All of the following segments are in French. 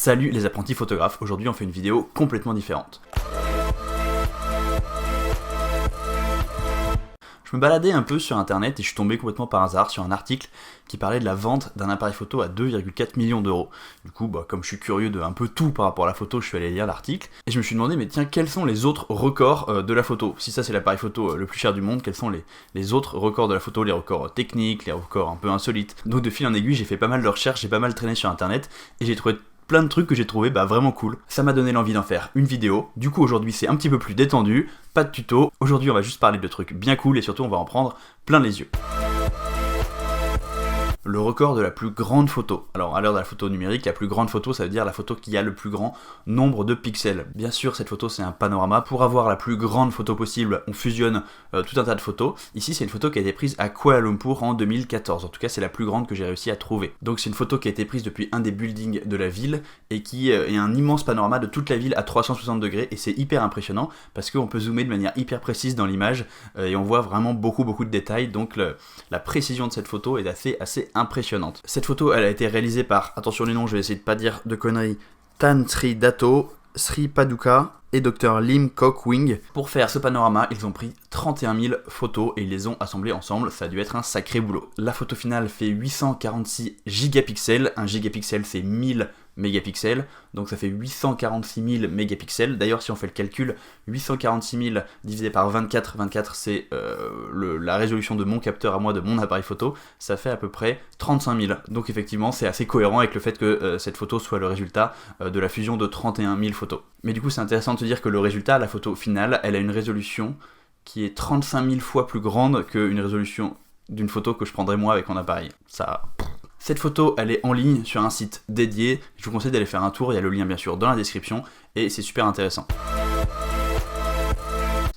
Salut les apprentis photographes, aujourd'hui on fait une vidéo complètement différente. Je me baladais un peu sur internet et je suis tombé complètement par hasard sur un article qui parlait de la vente d'un appareil photo à 2,4 millions d'euros. Du coup, comme je suis curieux de un peu tout par rapport à la photo, je suis allé lire l'article et je me suis demandé, mais tiens, quels sont les autres records de la photo? Si ça c'est l'appareil photo le plus cher du monde, quels sont les autres records de la photo, les records techniques, les records un peu insolites? Donc de fil en aiguille, j'ai fait pas mal de recherches, j'ai pas mal traîné sur internet et j'ai trouvé plein de trucs que j'ai trouvé vraiment cool. Ça m'a donné l'envie d'en faire une vidéo. Du coup aujourd'hui c'est un petit peu plus détendu, pas de tuto. Aujourd'hui on va juste parler de trucs bien cool et surtout on va en prendre plein les yeux. Le record de la plus grande photo. Alors à l'heure de la photo numérique, la plus grande photo ça veut dire la photo qui a le plus grand nombre de pixels. Bien sûr cette photo c'est un panorama, pour avoir la plus grande photo possible on fusionne tout un tas de photos. Ici c'est une photo qui a été prise à Kuala Lumpur en 2014, en tout cas c'est la plus grande que j'ai réussi à trouver. Donc c'est une photo qui a été prise depuis un des buildings de la ville et qui est un immense panorama de toute la ville à 360 degrés et c'est hyper impressionnant parce qu'on peut zoomer de manière hyper précise dans l'image et on voit vraiment beaucoup de détails, donc la précision de cette photo est assez impressionnante. Cette photo, elle a été réalisée par, attention les noms, je vais essayer de pas dire de conneries, Tan Sri Dato, Sri Paduka et Dr Lim Kok Wing. Pour faire ce panorama, ils ont pris 31 000 photos et ils les ont assemblées ensemble, ça a dû être un sacré boulot. La photo finale fait 846 gigapixels, un gigapixel c'est 1000 mégapixels, donc ça fait 846 000 mégapixels. D'ailleurs si on fait le calcul, 846 000 divisé par 24 c'est la résolution de mon capteur à moi, de mon appareil photo, ça fait à peu près 35 000. Donc effectivement c'est assez cohérent avec le fait que cette photo soit le résultat de la fusion de 31 000 photos. Mais du coup c'est intéressant de se dire que le résultat, la photo finale, elle a une résolution qui est 35 000 fois plus grande qu'une résolution d'une photo que je prendrais moi avec mon appareil. Cette photo, elle est en ligne sur un site dédié, je vous conseille d'aller faire un tour, il y a le lien bien sûr dans la description, et c'est super intéressant.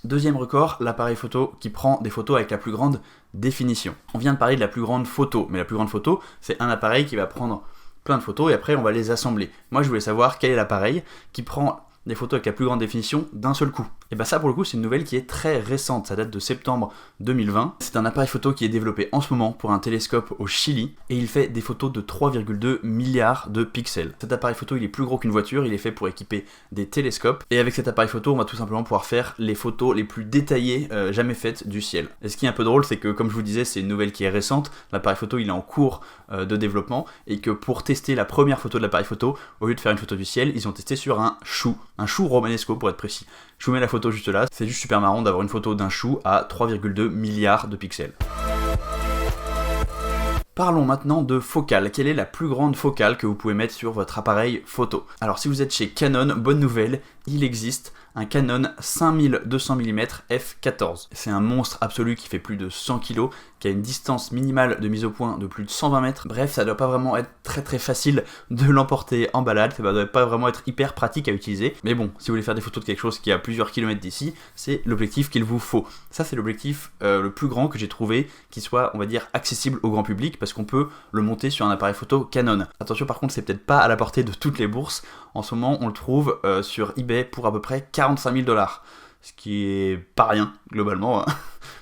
Deuxième record, l'appareil photo qui prend des photos avec la plus grande définition. On vient de parler de la plus grande photo, mais la plus grande photo, c'est un appareil qui va prendre plein de photos et après on va les assembler. Moi je voulais savoir quel est l'appareil qui prend des photos avec la plus grande définition d'un seul coup. Et ça pour le coup c'est une nouvelle qui est très récente, ça date de septembre 2020. C'est un appareil photo qui est développé en ce moment pour un télescope au Chili et il fait des photos de 3,2 milliards de pixels. Cet appareil photo il est plus gros qu'une voiture, il est fait pour équiper des télescopes et avec cet appareil photo on va tout simplement pouvoir faire les photos les plus détaillées jamais faites du ciel. Et ce qui est un peu drôle c'est que comme je vous disais c'est une nouvelle qui est récente, l'appareil photo il est en cours de développement et que pour tester la première photo de l'appareil photo, au lieu de faire une photo du ciel, ils ont testé sur un chou romanesco pour être précis. Je vous mets la photo juste là, c'est juste super marrant d'avoir une photo d'un chou à 3,2 milliards de pixels. Parlons maintenant de focale. Quelle est la plus grande focale que vous pouvez mettre sur votre appareil photo? Alors si vous êtes chez Canon, bonne nouvelle, il existe un Canon 5200 mm f14. C'est un monstre absolu qui fait plus de 100 kg, qui a une distance minimale de mise au point de plus de 120 mètres. Bref, ça doit pas vraiment être très facile de l'emporter en balade, ça doit pas vraiment être hyper pratique à utiliser. Mais bon, si vous voulez faire des photos de quelque chose qui est à plusieurs kilomètres d'ici, c'est l'objectif qu'il vous faut. Ça c'est l'objectif le plus grand que j'ai trouvé, qui soit, on va dire, accessible au grand public, parce qu'on peut le monter sur un appareil photo Canon. Attention par contre, c'est peut-être pas à la portée de toutes les bourses. En ce moment, on le trouve sur eBay pour à peu près 45 000 $. Ce qui est pas rien, globalement.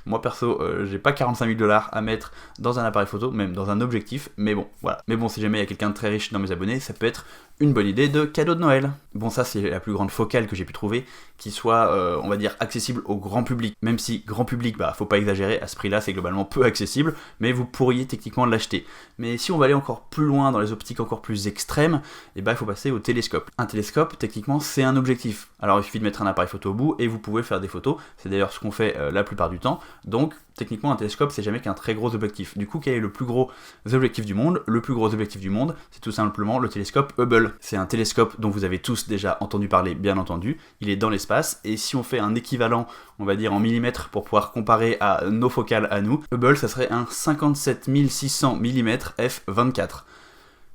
Moi perso, j'ai pas 45 000 $ à mettre dans un appareil photo, même dans un objectif, mais bon, voilà. Mais bon, si jamais il y a quelqu'un de très riche dans mes abonnés, ça peut être une bonne idée de cadeau de Noël. Bon, ça c'est la plus grande focale que j'ai pu trouver, qui soit, on va dire, accessible au grand public. Même si grand public, faut pas exagérer, à ce prix-là c'est globalement peu accessible, mais vous pourriez techniquement l'acheter. Mais si on va aller encore plus loin, dans les optiques encore plus extrêmes, il faut passer au télescope. Un télescope, techniquement, c'est un objectif. Alors il suffit de mettre un appareil photo au bout et vous pouvez faire des photos, c'est d'ailleurs ce qu'on fait la plupart du temps. Donc techniquement un télescope c'est jamais qu'un très gros objectif. Du coup quel est le plus gros objectif du monde? Le plus gros objectif du monde c'est tout simplement le télescope Hubble. C'est un télescope dont vous avez tous déjà entendu parler bien entendu, il est dans l'espace et si on fait un équivalent on va dire en millimètres pour pouvoir comparer à nos focales à nous, Hubble ça serait un 57 600 mm f24.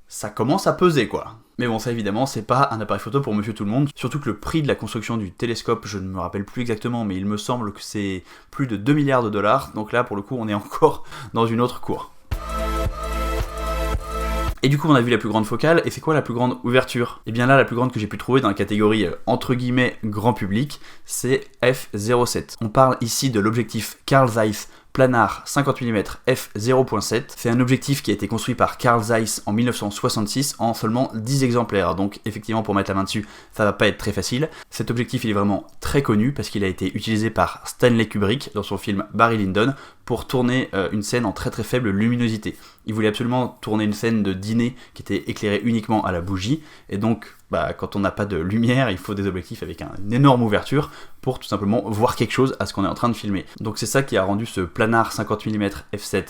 Ça commence à peser quoi. Mais bon, ça évidemment, c'est pas un appareil photo pour monsieur tout le monde, surtout que le prix de la construction du télescope, je ne me rappelle plus exactement, mais il me semble que c'est plus de 2 milliards de dollars, donc là, pour le coup, on est encore dans une autre cour. Et du coup on a vu la plus grande focale, et c'est quoi la plus grande ouverture? Et bien là la plus grande que j'ai pu trouver dans la catégorie entre guillemets grand public, c'est f07. On parle ici de l'objectif Carl Zeiss Planar 50 mm f0.7. C'est un objectif qui a été construit par Carl Zeiss en 1966 en seulement 10 exemplaires, donc effectivement pour mettre la main dessus, ça va pas être très facile. Cet objectif il est vraiment très connu parce qu'il a été utilisé par Stanley Kubrick dans son film Barry Lyndon pour tourner une scène en très très faible luminosité. Il voulait absolument tourner une scène de dîner qui était éclairée uniquement à la bougie, et donc quand on n'a pas de lumière, il faut des objectifs avec une énorme ouverture pour tout simplement voir quelque chose à ce qu'on est en train de filmer. Donc c'est ça qui a rendu ce Planar 50 mm f7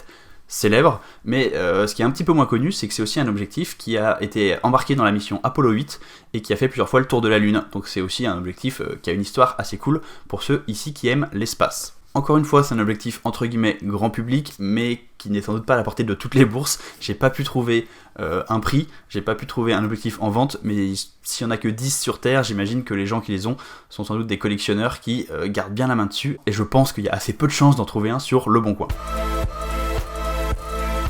célèbre, mais ce qui est un petit peu moins connu, c'est que c'est aussi un objectif qui a été embarqué dans la mission Apollo 8 et qui a fait plusieurs fois le tour de la Lune. Donc c'est aussi un objectif qui a une histoire assez cool pour ceux ici qui aiment l'espace. Encore une fois, c'est un objectif entre guillemets grand public, mais qui n'est sans doute pas à la portée de toutes les bourses. J'ai pas pu trouver un prix, j'ai pas pu trouver un objectif en vente, mais s'il y en a que 10 sur Terre, j'imagine que les gens qui les ont sont sans doute des collectionneurs qui gardent bien la main dessus, et je pense qu'il y a assez peu de chances d'en trouver un sur Le Bon Coin.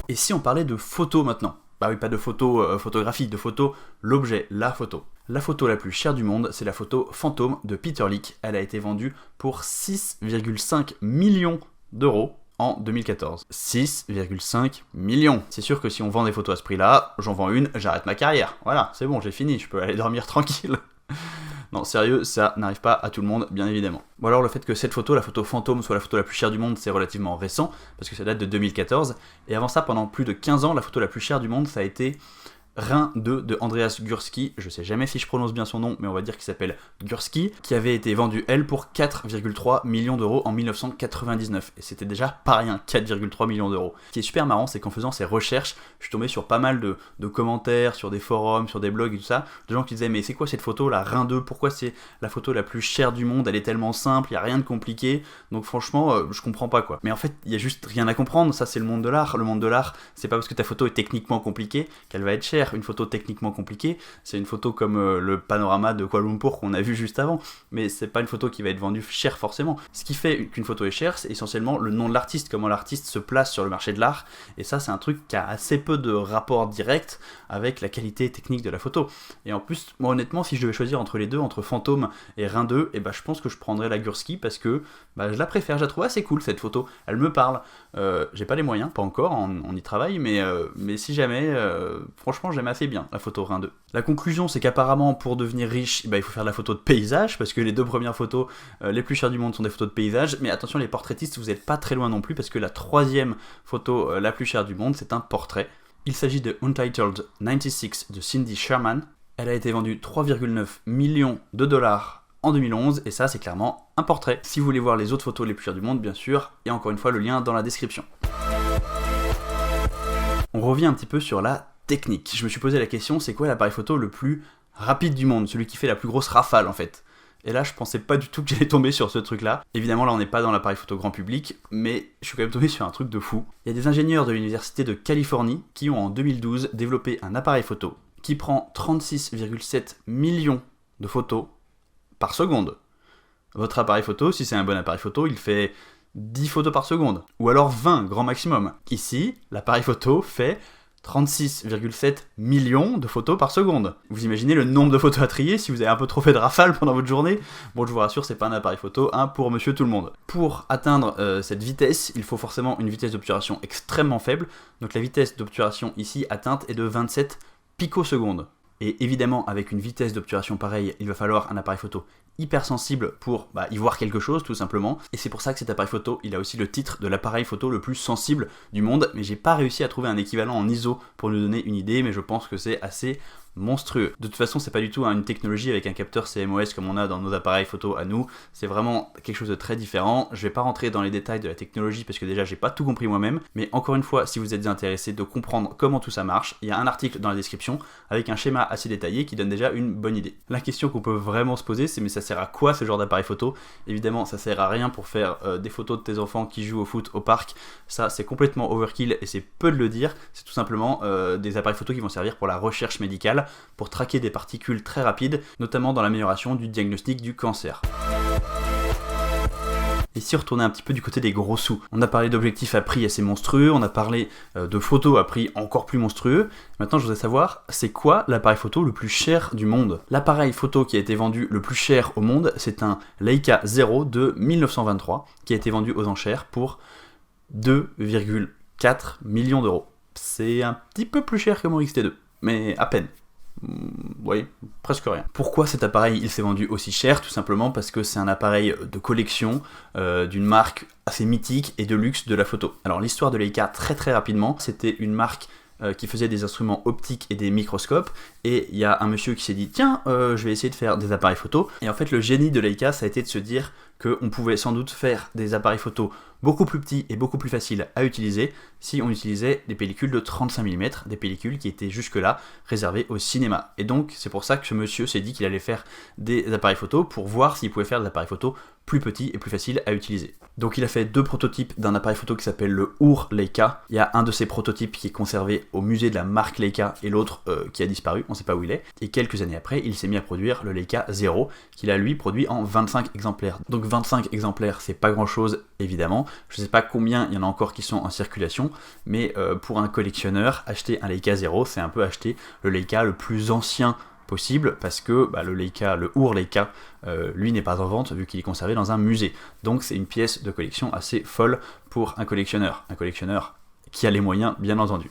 Et si on parlait de photos maintenant ? Bah oui, pas de photo photographie, de photo, l'objet, la photo. La photo la plus chère du monde, c'est la photo fantôme de Peter Lik. Elle a été vendue pour 6,5 millions d'euros en 2014. 6,5 millions. C'est sûr que si on vend des photos à ce prix-là, j'en vends une, j'arrête ma carrière. Voilà, c'est bon, j'ai fini, je peux aller dormir tranquille. Non, sérieux, ça n'arrive pas à tout le monde, bien évidemment. Bon alors, le fait que cette photo, la photo fantôme, soit la photo la plus chère du monde, c'est relativement récent, parce que ça date de 2014, et avant ça, pendant plus de 15 ans, la photo la plus chère du monde, ça a été Rhin 2 de Andreas Gursky, je sais jamais si je prononce bien son nom, mais on va dire qu'il s'appelle Gursky, qui avait été vendue, elle, pour 4,3 millions d'euros en 1999. Et c'était déjà pas rien, 4,3 millions d'euros. Ce qui est super marrant, c'est qu'en faisant ces recherches, je suis tombé sur pas mal de commentaires, sur des forums, sur des blogs et tout ça, de gens qui disaient, mais c'est quoi cette photo, la Rhin 2, pourquoi c'est la photo la plus chère du monde, elle est tellement simple, il y a rien de compliqué, donc franchement, je comprends pas quoi. Mais en fait, il y a juste rien à comprendre, ça c'est le monde de l'art. Le monde de l'art, c'est pas parce que ta photo est techniquement compliquée qu'elle va être chère. Une photo techniquement compliquée, c'est une photo comme le panorama de Kuala Lumpur qu'on a vu juste avant, mais c'est pas une photo qui va être vendue cher forcément. Ce qui fait qu'une photo est chère, c'est essentiellement le nom de l'artiste, comment l'artiste se place sur le marché de l'art, et ça c'est un truc qui a assez peu de rapport direct avec la qualité technique de la photo. Et en plus, moi honnêtement, si je devais choisir entre les deux, entre Fantôme et Rhin 2, et je pense que je prendrais la Gursky parce que je la préfère, je la trouve assez cool cette photo, elle me parle. J'ai pas les moyens, pas encore, on y travaille, mais si jamais, franchement j'aime assez bien la photo Rhin 2. La conclusion, c'est qu'apparemment pour devenir riche, il faut faire de la photo de paysage, parce que les deux premières photos les plus chères du monde sont des photos de paysage, mais attention les portraitistes, vous n'êtes pas très loin non plus, parce que la troisième photo la plus chère du monde, c'est un portrait. Il s'agit de Untitled 96 de Cindy Sherman. Elle a été vendue 3,9 millions de dollars en 2011, et ça c'est clairement un portrait. Si vous voulez voir les autres photos les plus chères du monde, bien sûr, il y a encore une fois le lien dans la description. On revient un petit peu sur la technique. Je me suis posé la question, c'est quoi l'appareil photo le plus rapide du monde, celui qui fait la plus grosse rafale en fait. Et là je pensais pas du tout que j'allais tomber sur ce truc là. Évidemment là on n'est pas dans l'appareil photo grand public, mais je suis quand même tombé sur un truc de fou. Il y a des ingénieurs de l'université de Californie qui ont en 2012 développé un appareil photo qui prend 36,7 millions de photos par seconde. Votre appareil photo, si c'est un bon appareil photo, il fait 10 photos par seconde, ou alors 20 grand maximum. Ici, l'appareil photo fait 36,7 millions de photos par seconde. Vous imaginez le nombre de photos à trier si vous avez un peu trop fait de rafale pendant votre journée? Bon, je vous rassure, c'est pas un appareil photo, pour monsieur tout le monde. Pour atteindre cette vitesse, il faut forcément une vitesse d'obturation extrêmement faible. Donc la vitesse d'obturation ici atteinte est de 27 picosecondes. Et évidemment, avec une vitesse d'obturation pareille, il va falloir un appareil photo hypersensible pour y voir quelque chose, tout simplement. Et c'est pour ça que cet appareil photo, il a aussi le titre de l'appareil photo le plus sensible du monde. Mais j'ai pas réussi à trouver un équivalent en ISO pour nous donner une idée, mais je pense que c'est assez monstrueux. De toute façon, c'est pas du tout une technologie avec un capteur CMOS comme on a dans nos appareils photo à nous. C'est vraiment quelque chose de très différent. Je vais pas rentrer dans les détails de la technologie parce que déjà j'ai pas tout compris moi-même. Mais encore une fois, si vous êtes intéressé de comprendre comment tout ça marche, il y a un article dans la description avec un schéma assez détaillé qui donne déjà une bonne idée. La question qu'on peut vraiment se poser, c'est mais ça sert à quoi ce genre d'appareil photo? Évidemment, ça sert à rien pour faire des photos de tes enfants qui jouent au foot au parc. Ça, c'est complètement overkill et c'est peu de le dire. C'est tout simplement des appareils photo qui vont servir pour la recherche médicale, pour traquer des particules très rapides, notamment dans l'amélioration du diagnostic du cancer. Et si on retournait un petit peu du côté des gros sous, on a parlé d'objectifs à prix assez monstrueux, on a parlé de photos à prix encore plus monstrueux. Maintenant je voudrais savoir, c'est quoi l'appareil photo le plus cher du monde? L'appareil photo qui a été vendu le plus cher au monde, c'est un Leica 0 de 1923, qui a été vendu aux enchères pour 2,4 millions d'euros. C'est un petit peu plus cher que mon X-T2, mais à peine. Oui, presque rien. Pourquoi cet appareil il s'est vendu aussi cher? Tout simplement parce que c'est un appareil de collection d'une marque assez mythique et de luxe de la photo. Alors l'histoire de Leica, très rapidement, c'était une marque qui faisait des instruments optiques et des microscopes, et il y a un monsieur qui s'est dit tiens, je vais essayer de faire des appareils photo. Et en fait le génie de Leica, ça a été de se dire qu'on pouvait sans doute faire des appareils photo beaucoup plus petits et beaucoup plus faciles à utiliser si on utilisait des pellicules de 35 mm, des pellicules qui étaient jusque-là réservées au cinéma. Et donc c'est pour ça que ce monsieur s'est dit qu'il allait faire des appareils photo pour voir s'il pouvait faire des appareils photo plus petits et plus faciles à utiliser. Donc il a fait 2 prototypes d'un appareil photo qui s'appelle le Ur Leica. Il y a un de ces prototypes qui est conservé au musée de la marque Leica et l'autre qui a disparu, on ne sait pas où il est. Et quelques années après, il s'est mis à produire le Leica 0, qu'il a lui produit en 25 exemplaires. Donc 25 exemplaires, c'est pas grand chose évidemment. Je ne sais pas combien il y en a encore qui sont en circulation, mais pour un collectionneur, acheter un Leica 0, c'est un peu acheter le Leica le plus ancien possible, parce que le Leica, le Ur Leica, lui n'est pas en vente vu qu'il est conservé dans un musée. Donc c'est une pièce de collection assez folle pour un collectionneur qui a les moyens bien entendu.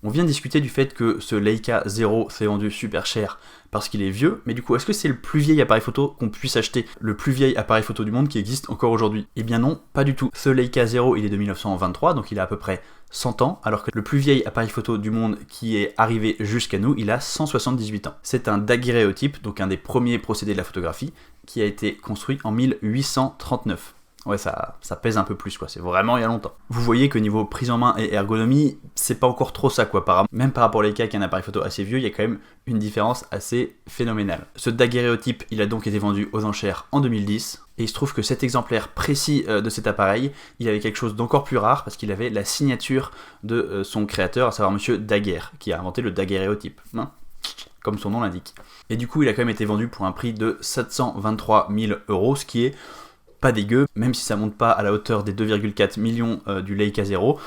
On vient de discuter du fait que ce Leica 0 s'est vendu super cher parce qu'il est vieux, mais du coup, est-ce que c'est le plus vieil appareil photo qu'on puisse acheter? Le plus vieil appareil photo du monde qui existe encore aujourd'hui? Eh bien non, pas du tout. Ce Leica 0, il est de 1923, donc il a à peu près 100 ans, alors que le plus vieil appareil photo du monde qui est arrivé jusqu'à nous, il a 178 ans. C'est un daguerréotype, donc un des premiers procédés de la photographie, qui a été construit en 1839. Ouais, ça pèse un peu plus, quoi. C'est vraiment il y a longtemps. Vous voyez que niveau prise en main et ergonomie, c'est pas encore trop ça, quoi. Même par rapport à Leica, qui est un appareil photo assez vieux, il y a quand même une différence assez phénoménale. Ce daguerréotype, il a donc été vendu aux enchères en 2010. Et il se trouve que cet exemplaire précis de cet appareil, il avait quelque chose d'encore plus rare, parce qu'il avait la signature de son créateur, à savoir monsieur Daguerre, qui a inventé le daguerréotype. Comme son nom l'indique. Et du coup, il a quand même été vendu pour un prix de 723 000 €, ce qui est pas dégueu, même si ça monte pas à la hauteur des 2,4 millions du Leica 0,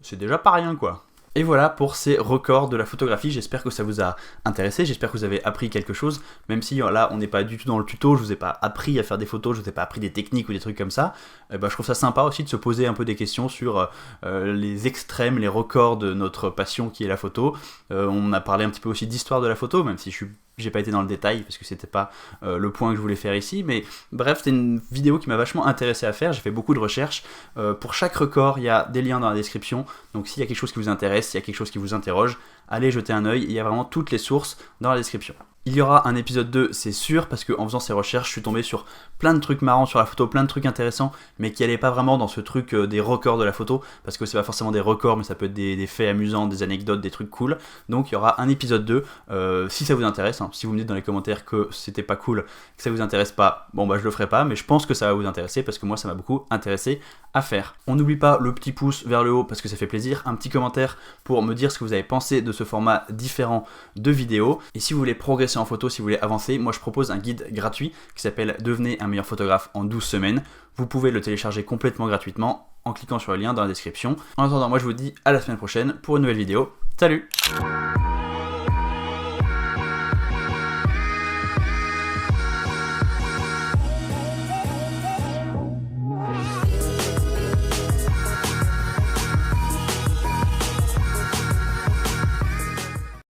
c'est déjà pas rien, quoi. Et voilà pour ces records de la photographie, j'espère que ça vous a intéressé, j'espère que vous avez appris quelque chose, même si là on n'est pas du tout dans le tuto, je vous ai pas appris à faire des photos, je vous ai pas appris des techniques ou des trucs comme ça, je trouve ça sympa aussi de se poser un peu des questions sur les extrêmes, les records de notre passion qui est la photo. On a parlé un petit peu aussi d'histoire de la photo, même si j'ai pas été dans le détail parce que c'était pas le point que je voulais faire ici, mais bref, c'était une vidéo qui m'a vachement intéressé à faire, j'ai fait beaucoup de recherches. Pour chaque record, il y a des liens dans la description, donc s'il y a quelque chose qui vous intéresse, s'il y a quelque chose qui vous interroge, allez jeter un œil, il y a vraiment toutes les sources dans la description. Il y aura un épisode 2, c'est sûr, parce qu'en faisant ces recherches, je suis tombé sur plein de trucs marrants sur la photo, plein de trucs intéressants, mais qui n'allaient pas vraiment dans ce truc des records de la photo, parce que c'est pas forcément des records, mais ça peut être des faits amusants, des anecdotes, des trucs cool. Donc il y aura un épisode 2, si ça vous intéresse, si vous me dites dans les commentaires que c'était pas cool, que ça vous intéresse pas, je le ferai pas, mais je pense que ça va vous intéresser, parce que moi ça m'a beaucoup intéressé à faire. On n'oublie pas le petit pouce vers le haut, parce que ça fait plaisir, un petit commentaire pour me dire ce que vous avez pensé de ce format différent de vidéo, et si vous voulez progresser en photo, si vous voulez avancer, moi je propose un guide gratuit qui s'appelle Devenez un meilleur photographe en 12 semaines. Vous pouvez le télécharger complètement gratuitement en cliquant sur le lien dans la description. En attendant, moi je vous dis à la semaine prochaine pour une nouvelle vidéo. Salut!